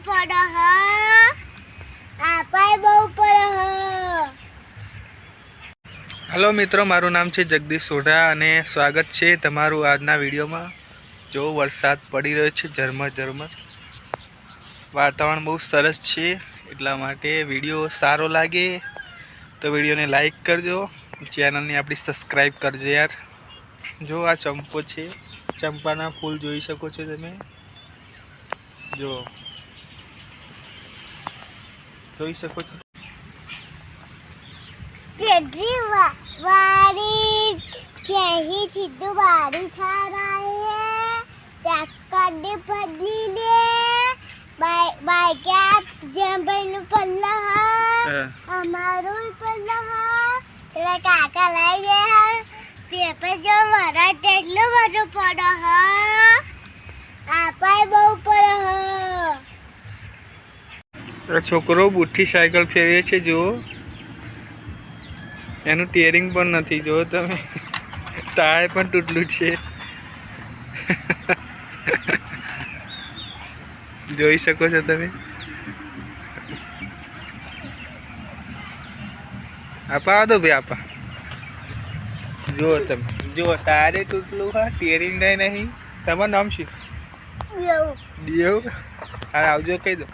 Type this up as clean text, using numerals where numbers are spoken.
પડે હ આપાય બહુ પડે હ। हेलो मित्रों, मारू नाम है जगदीश सोढा અને સ્વાગત છે તમારું આજના વિડીયોમાં। જો વરસાદ પડી રહ્યો છે ઝરમર ઝરમર, વાતાવરણ બહુ સરસ છે, એટલા માટે વિડીયો સારો લાગે તો વિડીયોને લાઈક કરજો, ચેનલને આપણી સબસ્ક્રાઈબ કરજો યાર। જો આ ચંપો છે, ચંપાના ફૂલ જોઈ શકો છો તમે, જો જોઈ શકો છો। જેટલી વારી કેહી સીધું વારી ખારાય ટ્રેક્ટર પડી લે બાઈક જેમ ભાઈનું પલ્લા હ અમારું પલ્લા હ એટલે કાકા લઈ જાય પેપર જો વરા તેટલું બધું પડે હ આપાય બહુ પડે હ। છોકરો બુઠ્ઠી સાયકલ ફેરવે છે, જો એનું ટીયરિંગ પણ નથી, જો તમે ટાયર પણ તૂટેલું છે। જોઈ શકો છો તમે। આપા દો ભાઈ આપા, જો તમે જો ટાયર તૂટેલું હા, ટીયરિંગ નહીં। તમારું નામ શું? દેવ। હા આવજો કહી દો।